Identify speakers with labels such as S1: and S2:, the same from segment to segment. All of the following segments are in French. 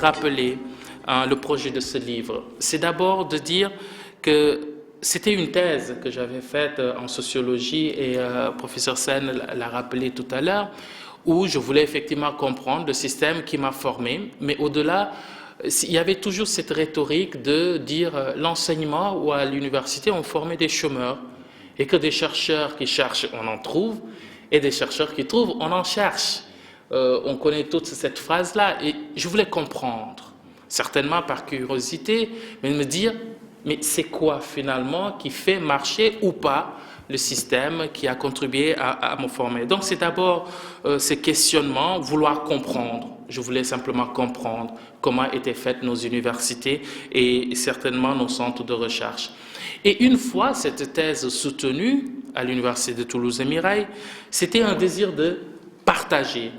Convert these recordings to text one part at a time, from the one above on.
S1: rappeler le projet de ce livre, c'est d'abord de dire que c'était une thèse que j'avais faite en sociologie et professeur Sen l'a rappelé tout à l'heure, où je voulais effectivement comprendre le système qui m'a formé, mais au-delà, il y avait toujours cette rhétorique de dire l'enseignement ou à l'université on formait des chômeurs et que des chercheurs qui cherchent on en trouve et des chercheurs qui trouvent on en cherche. On connaît toute cette phrase-là et je voulais comprendre, certainement par curiosité, mais me dire mais c'est quoi finalement qui fait marcher ou pas le système qui a contribué à me former. Donc c'est d'abord ces questionnements, vouloir comprendre. Je voulais simplement comprendre comment étaient faites nos universités et certainement nos centres de recherche. Et une fois cette thèse soutenue à l'université de Toulouse et Mirail, c'était un désir de partager.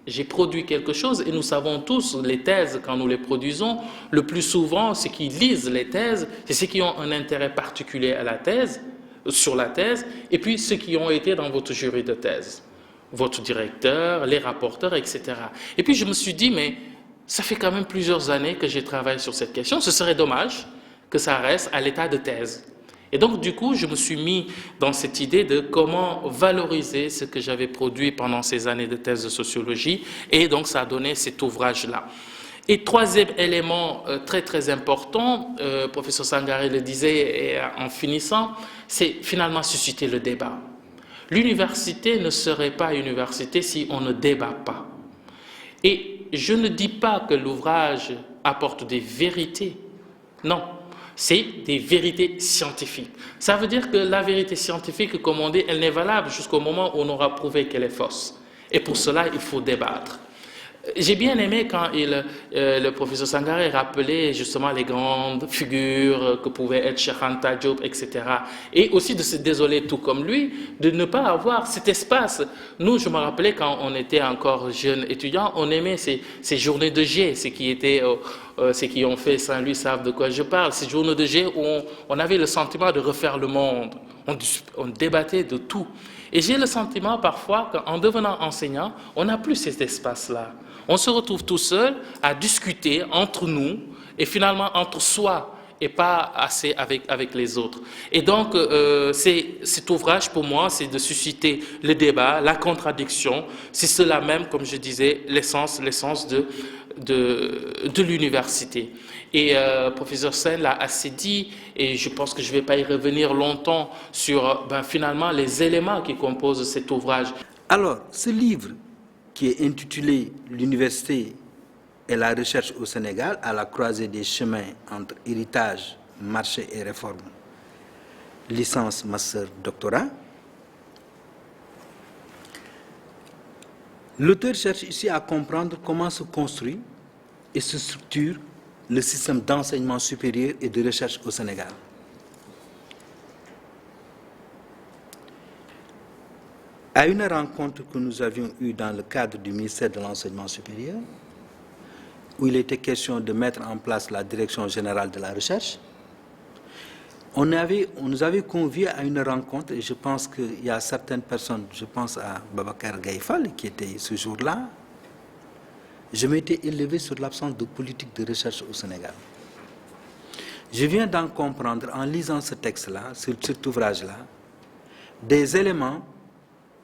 S1: J'ai produit quelque chose et nous savons tous, les thèses, quand nous les produisons, le plus souvent, ceux qui lisent les thèses, c'est ceux qui ont un intérêt particulier à la thèse, sur la thèse, et puis ceux qui ont été dans votre jury de thèse, votre directeur, les rapporteurs, etc. Et puis je me suis dit, mais ça fait quand même plusieurs années que j'ai travaillé sur cette question, ce serait dommage que ça reste à l'état de thèse. Et donc, du coup, je me suis mis dans cette idée de comment valoriser ce que j'avais produit pendant ces années de thèse de sociologie, et donc ça a donné cet ouvrage-là. Et troisième élément très très important, professeur Sangaré le disait et en finissant, c'est finalement susciter le débat. L'université ne serait pas université si on ne débat pas. Et je ne dis pas que l'ouvrage apporte des vérités, non. C'est des vérités scientifiques. Ça veut dire que la vérité scientifique, comme on dit, elle n'est valable jusqu'au moment où on aura prouvé qu'elle est fausse. Et pour cela, il faut débattre. J'ai bien aimé quand le professeur Sangaré rappelait justement les grandes figures que pouvaient être Cheikh Anta Diop, etc. Et aussi de se désoler, tout comme lui, de ne pas avoir cet espace. Nous, je me rappelais quand on était encore jeunes étudiants, on aimait ces journées de G, ceux qui ont fait Saint-Louis savent de quoi je parle, ces journées de G où on avait le sentiment de refaire le monde. On débattait de tout. Et j'ai le sentiment parfois qu'en devenant enseignant, on n'a plus cet espace-là. On se retrouve tout seul à discuter entre nous et finalement entre soi et pas assez avec les autres. Et donc, cet ouvrage pour moi, c'est de susciter le débat, la contradiction. C'est cela même, comme je disais, l'essence de l'université. Et professeur Sen l'a assez dit, et je pense que je ne vais pas y revenir longtemps sur finalement les éléments qui composent cet ouvrage.
S2: Alors, ce livre qui est intitulé « L'université et la recherche au Sénégal, à la croisée des chemins entre héritage, marché et réforme, licence, master, doctorat », l'auteur cherche ici à comprendre comment se construit et se structure le système d'enseignement supérieur et de recherche au Sénégal. À une rencontre que nous avions eue dans le cadre du ministère de l'Enseignement supérieur, où il était question de mettre en place la direction générale de la recherche, on nous avait conviés à une rencontre, et je pense qu'il y a certaines personnes, je pense à Babacar Gaïfal, qui était ce jour-là, je m'étais élevé sur l'absence de politique de recherche au Sénégal. Je viens d'en comprendre, en lisant ce texte-là, cet ouvrage-là, des éléments,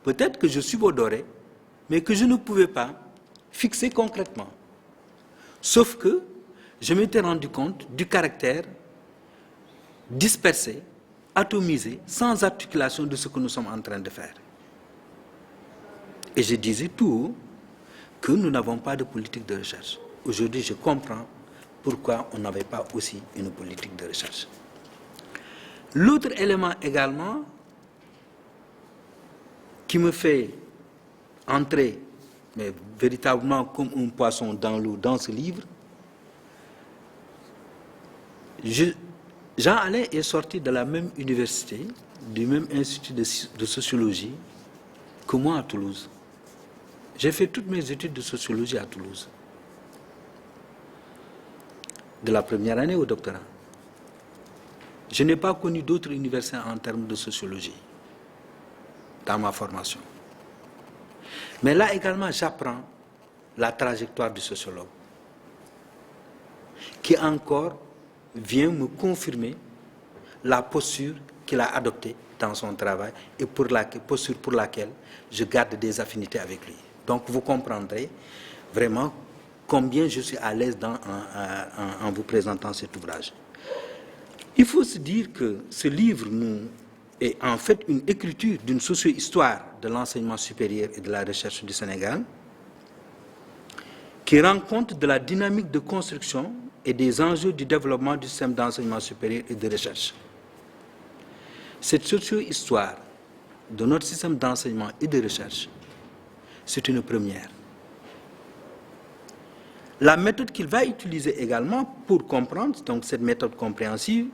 S2: peut-être que je subodorais, mais que je ne pouvais pas fixer concrètement. Sauf que je m'étais rendu compte du caractère dispersé, atomisé, sans articulation de ce que nous sommes en train de faire. Et je disais tout haut que nous n'avons pas de politique de recherche. Aujourd'hui, je comprends pourquoi on n'avait pas aussi une politique de recherche. L'autre élément également qui me fait entrer, mais véritablement comme un poisson dans l'eau, dans ce livre, Jean Alain est sorti de la même université, du même institut de sociologie que moi à Toulouse. J'ai fait toutes mes études de sociologie à Toulouse, de la première année au doctorat. Je n'ai pas connu d'autres universités en termes de sociologie dans ma formation. Mais là également, j'apprends la trajectoire du sociologue. qui encore vient me confirmer la posture qu'il a adoptée dans son travail et posture pour laquelle je garde des affinités avec lui. Donc vous comprendrez vraiment combien je suis à l'aise en vous présentant cet ouvrage. Il faut se dire que ce livre est en fait une écriture d'une socio-histoire de l'enseignement supérieur et de la recherche du Sénégal qui rend compte de la dynamique de construction et des enjeux du développement du système d'enseignement supérieur et de recherche. Cette socio-histoire de notre système d'enseignement et de recherche, c'est une première. La méthode qu'il va utiliser également pour comprendre, donc cette méthode compréhensive,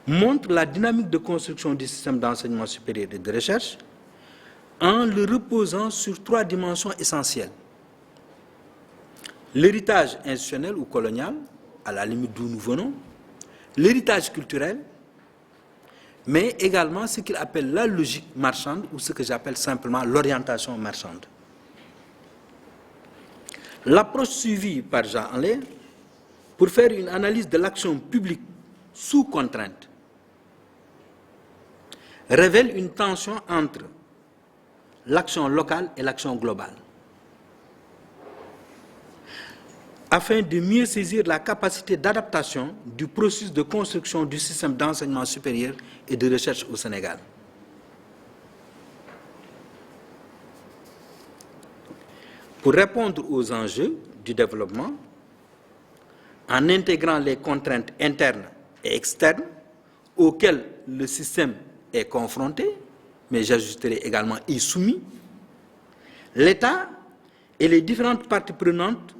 S2: montre la dynamique de construction du système d'enseignement supérieur et de recherche en le reposant sur 3 dimensions essentielles. L'héritage institutionnel ou colonial, à la limite d'où nous venons, l'héritage culturel, mais également ce qu'il appelle la logique marchande ou ce que j'appelle simplement l'orientation marchande. L'approche suivie par Jean Allain pour faire une analyse de l'action publique sous contrainte révèle une tension entre l'action locale et l'action globale, afin de mieux saisir la capacité d'adaptation du processus de construction du système d'enseignement supérieur et de recherche au Sénégal. Pour répondre aux enjeux du développement, en intégrant les contraintes internes et externes auxquelles le système est confronté, mais j'ajouterai également est soumis, l'État et les différentes parties prenantes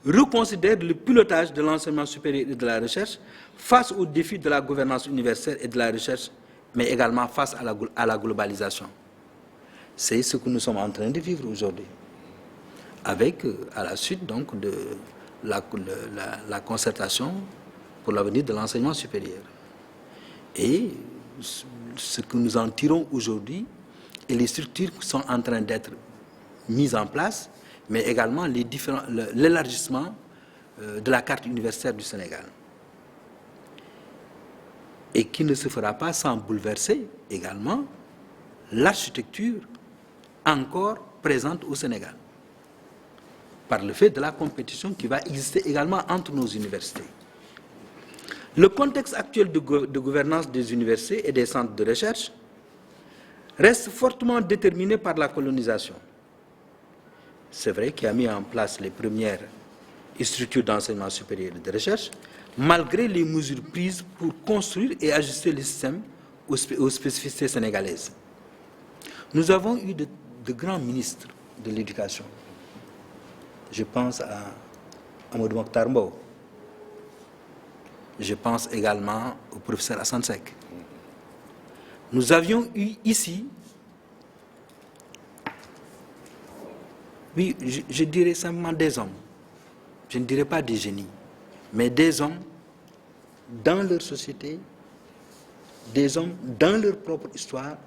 S2: reconsidèrent le pilotage de l'enseignement supérieur et de la recherche face aux défis de la gouvernance universitaire et de la recherche, mais également face à la globalisation. C'est ce que nous sommes en train de vivre aujourd'hui, avec, à la suite donc de la concertation pour l'avenir de l'enseignement supérieur. Et ce que nous en tirons aujourd'hui et les structures qui sont en train d'être mises en place, mais également l'élargissement de la carte universitaire du Sénégal. Et qui ne se fera pas sans bouleverser également l'architecture encore présente au Sénégal, par le fait de la compétition qui va exister également entre nos universités. Le contexte actuel de gouvernance des universités et des centres de recherche reste fortement déterminé par la colonisation. C'est vrai qu'il a mis en place les premières structures d'enseignement supérieur et de recherche, malgré les mesures prises pour construire et ajuster le système aux spécificités sénégalaises. Nous avons eu de grands ministres de l'éducation. Je pense à Amadou Mokhtar Mbow. Je pense également au professeur Assane Seck. Nous avions eu ici, oui, je dirais simplement des hommes. Je ne dirais pas des génies, mais des hommes dans leur société, des hommes dans leur propre histoire,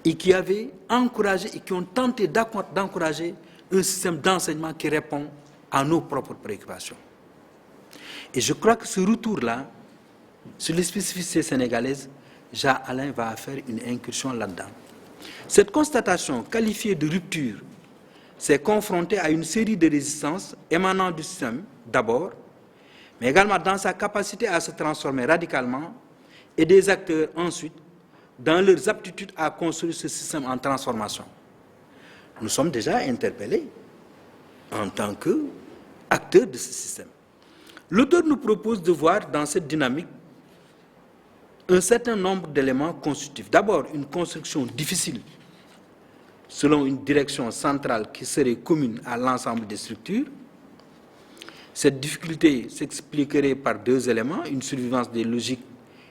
S2: et qui avaient encouragé et qui ont tenté d'encourager un système d'enseignement qui répond à nos propres préoccupations. Et je crois que ce retour-là, sur les spécificités sénégalaises, Jean Allain va faire une incursion là-dedans. Cette constatation qualifiée de rupture s'est confrontée à une série de résistances émanant du système d'abord, mais également dans sa capacité à se transformer radicalement, et des acteurs ensuite, dans leurs aptitudes à construire ce système en transformation. Nous sommes déjà interpellés en tant qu'acteurs de ce système. L'auteur nous propose de voir dans cette dynamique un certain nombre d'éléments constitutifs. D'abord, une construction difficile selon une direction centrale qui serait commune à l'ensemble des structures. Cette difficulté s'expliquerait par 2 éléments, une survivance des logiques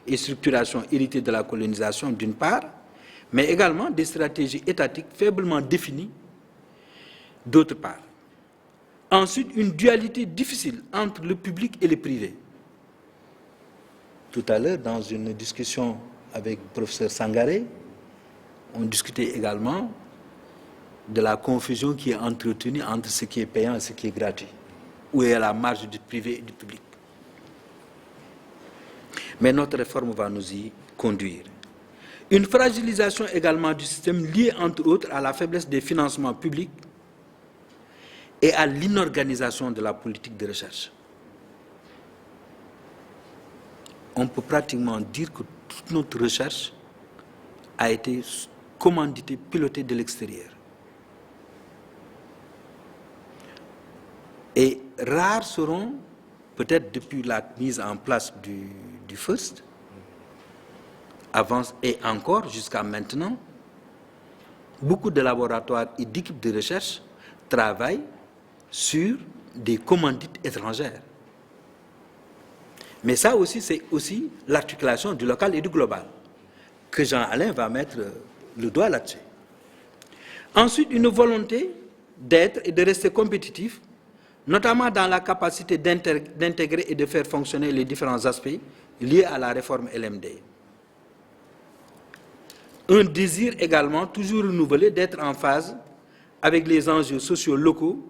S2: et structurations héritées de la colonisation d'une part, mais également des stratégies étatiques faiblement définies d'autre part. Ensuite, une dualité difficile entre le public et le privé. Tout à l'heure, dans une discussion avec le professeur Sangaré, on discutait également de la confusion qui est entretenue entre ce qui est payant et ce qui est gratuit. où est la marge du privé et du public. Mais notre réforme va nous y conduire. Une fragilisation également du système liée, entre autres, à la faiblesse des financements publics et à l'inorganisation de la politique de recherche. On peut pratiquement dire que toute notre recherche a été commanditée, pilotée de l'extérieur. Et rares seront, peut-être depuis la mise en place du FIRST, avance et encore jusqu'à maintenant, beaucoup de laboratoires et d'équipes de recherche travaillent sur des commandites étrangères. Mais ça aussi, c'est aussi l'articulation du local et du global, que Jean-Alain va mettre le doigt là-dessus. Ensuite, une volonté d'être et de rester compétitif, notamment dans la capacité d'intégrer et de faire fonctionner les différents aspects liés à la réforme LMD. Un désir également toujours renouvelé d'être en phase avec les enjeux sociaux locaux,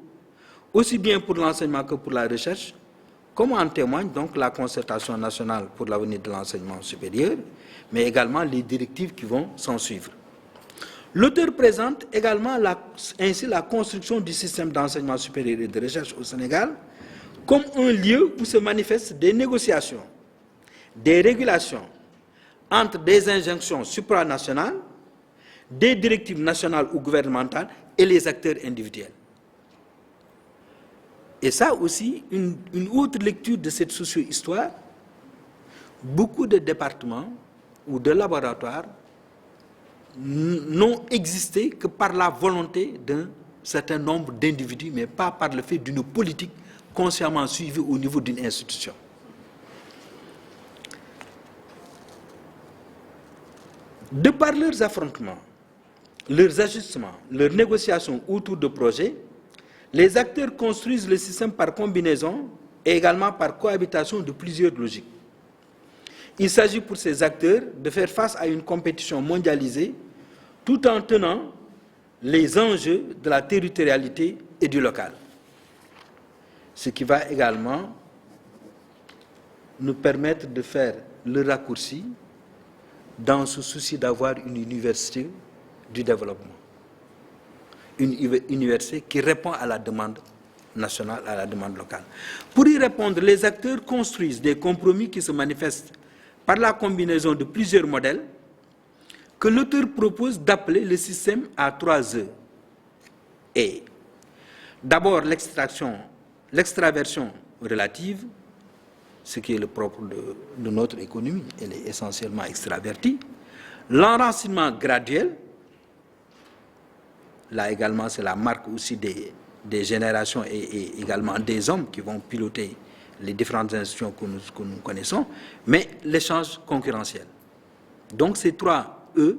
S2: aussi bien pour l'enseignement que pour la recherche, comme en témoigne donc la concertation nationale pour l'avenir de l'enseignement supérieur, mais également les directives qui vont s'en suivre. L'auteur présente également ainsi la construction du système d'enseignement supérieur et de recherche au Sénégal comme un lieu où se manifestent des négociations, des régulations entre des injonctions supranationales, des directives nationales ou gouvernementales et les acteurs individuels. Et ça aussi, une autre lecture de cette socio-histoire, beaucoup de départements ou de laboratoires n'ont existé que par la volonté d'un certain nombre d'individus, mais pas par le fait d'une politique consciemment suivie au niveau d'une institution. De par leurs affrontements, leurs ajustements, leurs négociations autour de projets, les acteurs construisent le système par combinaison et également par cohabitation de plusieurs logiques. Il s'agit pour ces acteurs de faire face à une compétition mondialisée tout en tenant les enjeux de la territorialité et du local. Ce qui va également nous permettre de faire le raccourci dans ce souci d'avoir une université du développement. Une université qui répond à la demande nationale, à la demande locale. Pour y répondre, les acteurs construisent des compromis qui se manifestent par la combinaison de plusieurs modèles que l'auteur propose d'appeler le système à 3 E. Et d'abord l'extraversion relative, ce qui est le propre de notre économie, elle est essentiellement extravertie. L'enracinement graduel, là également c'est la marque aussi des générations et également des hommes qui vont piloter les différentes institutions que nous connaissons, mais l'échange concurrentiel. Donc ces 3 E,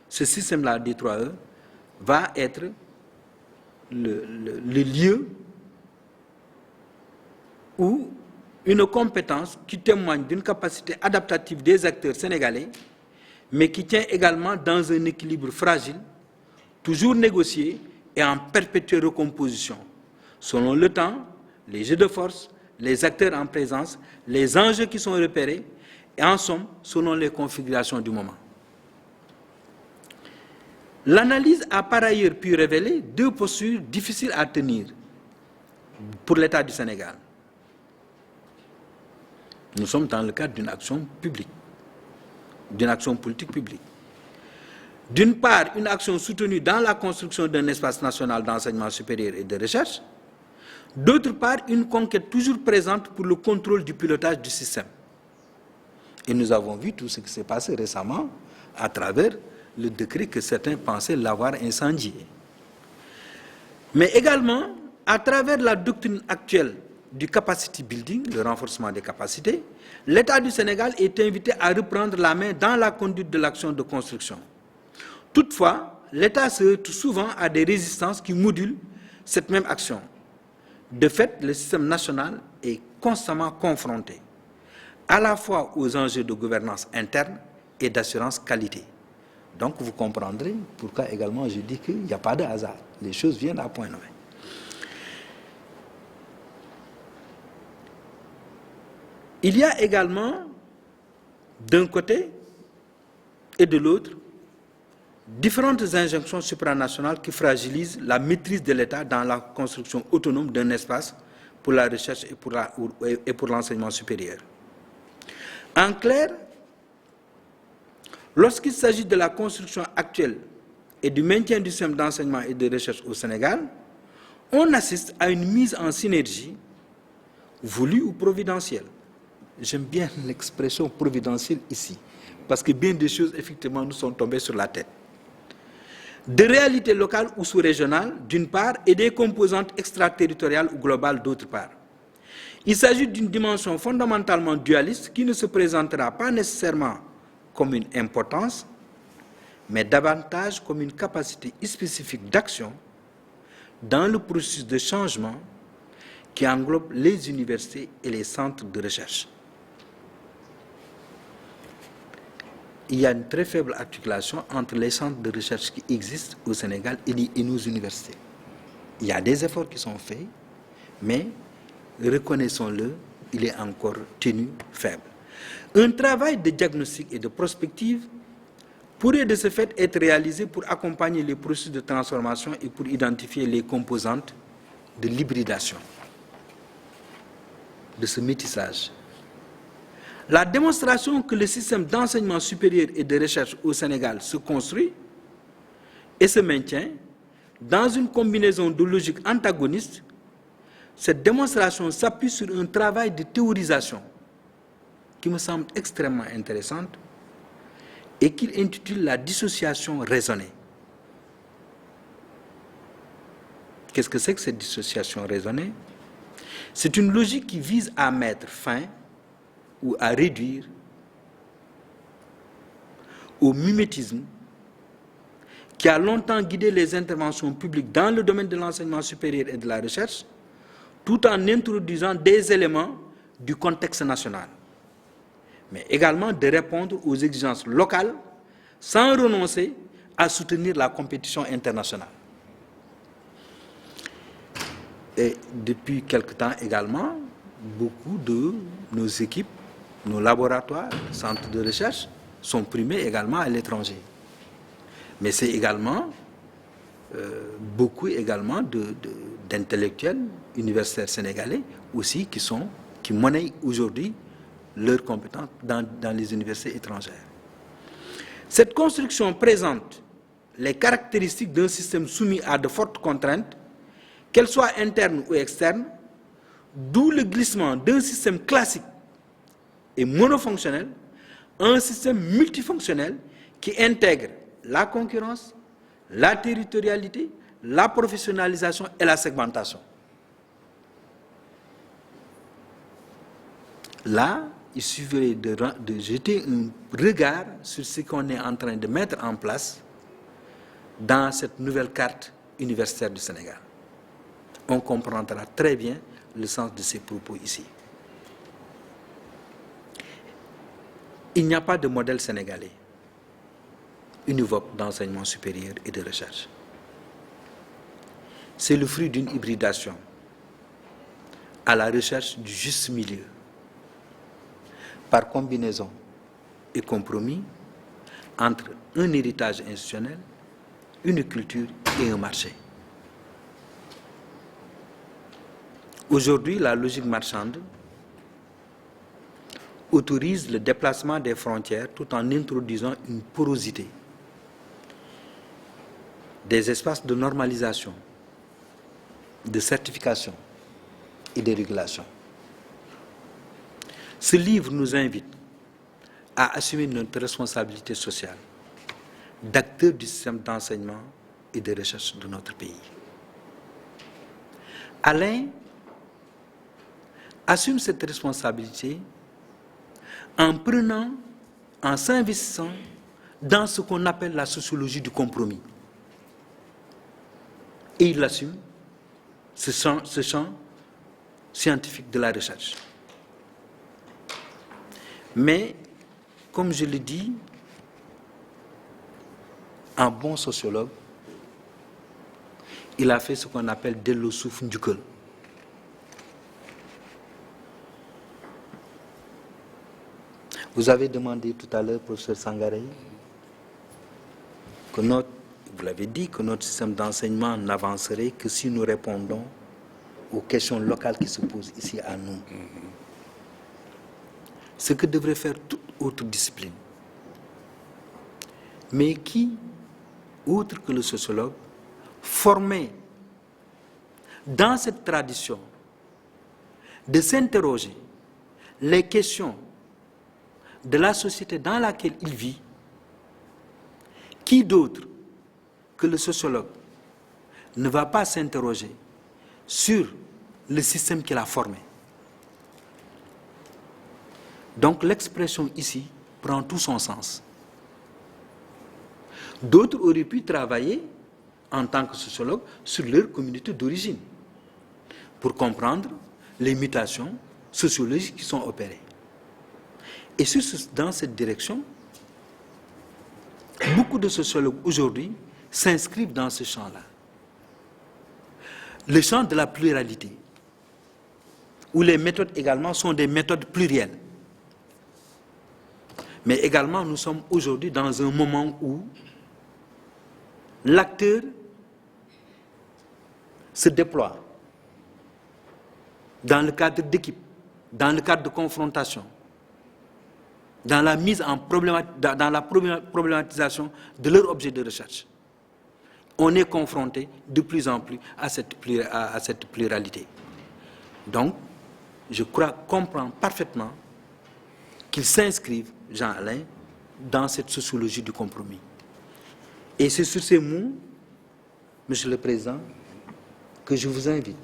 S2: ce système-là des 3 E, va être le lieu où une compétence qui témoigne d'une capacité adaptative des acteurs sénégalais, mais qui tient également dans un équilibre fragile, toujours négocié et en perpétuelle recomposition, selon le temps, les jeux de force, les acteurs en présence, les enjeux qui sont repérés, et en somme, selon les configurations du moment. L'analyse a par ailleurs pu révéler 2 postures difficiles à tenir pour l'État du Sénégal. Nous sommes dans le cadre d'une action publique, d'une action politique publique. D'une part, une action soutenue dans la construction d'un espace national d'enseignement supérieur et de recherche. D'autre part, une conquête toujours présente pour le contrôle du pilotage du système. Et nous avons vu tout ce qui s'est passé récemment à travers le décret que certains pensaient l'avoir incendié. Mais également, à travers la doctrine actuelle du capacity building, le renforcement des capacités, l'État du Sénégal est invité à reprendre la main dans la conduite de l'action de construction. Toutefois, l'État se heurte souvent à des résistances qui modulent cette même action. De fait, le système national est constamment confronté à la fois aux enjeux de gouvernance interne et d'assurance qualité. Donc vous comprendrez pourquoi également je dis qu'il n'y a pas de hasard. Les choses viennent à point nommé. Il y a également, d'un côté et de l'autre, différentes injonctions supranationales qui fragilisent la maîtrise de l'État dans la construction autonome d'un espace pour la recherche et pour l'enseignement supérieur. En clair, lorsqu'il s'agit de la construction actuelle et du maintien du système d'enseignement et de recherche au Sénégal, on assiste à une mise en synergie voulue ou providentielle. J'aime bien l'expression providentielle ici, parce que bien des choses, effectivement, nous sont tombées sur la tête. De réalités locales ou sous-régionales, d'une part, et des composantes extraterritoriales ou globales, d'autre part. Il s'agit d'une dimension fondamentalement dualiste qui ne se présentera pas nécessairement comme une importance, mais davantage comme une capacité spécifique d'action dans le processus de changement qui englobe les universités et les centres de recherche. Il y a une très faible articulation entre les centres de recherche qui existent au Sénégal et nos universités. Il y a des efforts qui sont faits, mais, reconnaissons-le, il est encore tenu faible. Un travail de diagnostic et de prospective pourrait de ce fait être réalisé pour accompagner les processus de transformation et pour identifier les composantes de l'hybridation, de ce métissage. La démonstration que le système d'enseignement supérieur et de recherche au Sénégal se construit et se maintient dans une combinaison de logiques antagonistes, cette démonstration s'appuie sur un travail de théorisation qui me semble extrêmement intéressante et qu'il intitule la dissociation raisonnée. Qu'est-ce que c'est que cette dissociation raisonnée? C'est une logique qui vise à mettre fin ou à réduire au mimétisme qui a longtemps guidé les interventions publiques dans le domaine de l'enseignement supérieur et de la recherche, tout en introduisant des éléments du contexte national, mais également de répondre aux exigences locales sans renoncer à soutenir la compétition internationale. Et depuis quelque temps également, beaucoup de nos équipes, nos laboratoires, centres de recherche sont primés également à l'étranger. Mais c'est également beaucoup également d'intellectuels universitaires sénégalais aussi qui monnaient aujourd'hui leurs compétences dans les universités étrangères. Cette construction présente les caractéristiques d'un système soumis à de fortes contraintes, qu'elles soient internes ou externes, d'où le glissement d'un système classique et monofonctionnel à un système multifonctionnel qui intègre la concurrence, la territorialité, la professionnalisation et la segmentation. Là, il suffirait de jeter un regard sur ce qu'on est en train de mettre en place dans cette nouvelle carte universitaire du Sénégal. On comprendra très bien le sens de ces propos ici. Il n'y a pas de modèle sénégalais univoque d'enseignement supérieur et de recherche. C'est le fruit d'une hybridation à la recherche du juste milieu, par combinaison et compromis entre un héritage institutionnel, une culture et un marché. Aujourd'hui, la logique marchande autorise le déplacement des frontières tout en introduisant une porosité, des espaces de normalisation, de certification et de régulation. Ce livre nous invite à assumer notre responsabilité sociale d'acteurs du système d'enseignement et de recherche de notre pays. Alain assume cette responsabilité en s'investissant dans ce qu'on appelle la sociologie du compromis. Et il assume ce champ scientifique de la recherche. Mais, comme je le dis, un bon sociologue, il a fait ce qu'on appelle Dello Souf Ndjoukel. Vous avez demandé tout à l'heure, professeur Sangaré, que vous l'avez dit, que notre système d'enseignement n'avancerait que si nous répondons aux questions locales qui se posent ici à nous. Ce que devrait faire toute autre discipline. Mais qui, outre que le sociologue, formé dans cette tradition de s'interroger les questions de la société dans laquelle il vit, qui d'autre que le sociologue ne va pas s'interroger sur le système qu'il a formé. Donc l'expression ici prend tout son sens. D'autres auraient pu travailler en tant que sociologues sur leur communauté d'origine pour comprendre les mutations sociologiques qui sont opérées. Et dans cette direction, beaucoup de sociologues aujourd'hui s'inscrivent dans ce champ-là. Le champ de la pluralité, où les méthodes également sont des méthodes plurielles. Mais également, nous sommes aujourd'hui dans un moment où l'acteur se déploie dans le cadre d'équipe, dans le cadre de confrontation, dans la mise en dans la problématisation de leur objet de recherche. On est confronté de plus en plus à cette pluralité. Donc, je crois comprendre parfaitement qu'ils s'inscrivent, Jean-Alain, dans cette sociologie du compromis. Et c'est sur ces mots, Monsieur le Président, que je vous invite,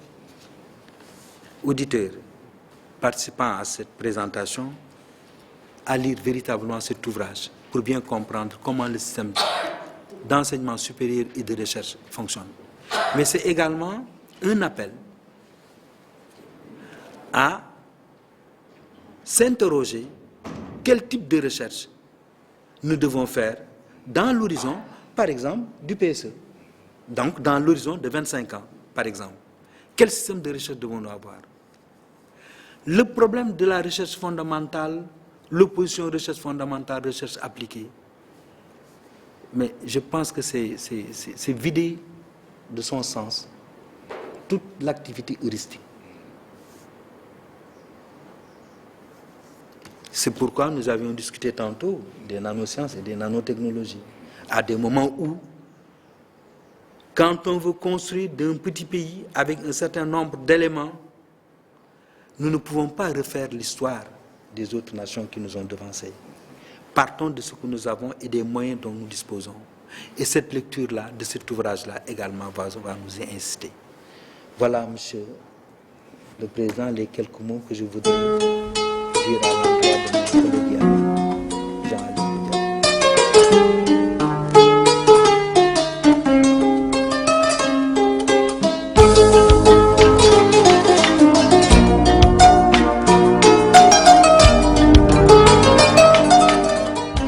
S2: auditeurs, participants à cette présentation, à lire véritablement cet ouvrage pour bien comprendre comment le système d'enseignement supérieur et de recherche fonctionne. Mais c'est également un appel à s'interroger quel type de recherche nous devons faire dans l'horizon, par exemple, du PSE. Donc, dans l'horizon de 25 ans, par exemple. Quel système de recherche devons-nous avoir? Le problème de la recherche fondamentale, l'opposition recherche fondamentale, recherche appliquée. Mais je pense que c'est vidé de son sens toute l'activité heuristique. C'est pourquoi nous avions discuté tantôt des nanosciences et des nanotechnologies, à des moments où, quand on veut construire d'un petit pays avec un certain nombre d'éléments, nous ne pouvons pas refaire l'histoire des autres nations qui nous ont devancés. Partons de ce que nous avons et des moyens dont nous disposons. Et cette lecture-là, de cet ouvrage-là également, va nous y inciter. Voilà, Monsieur le Président, les quelques mots que je voudrais dire à l'endroit de mon collègue.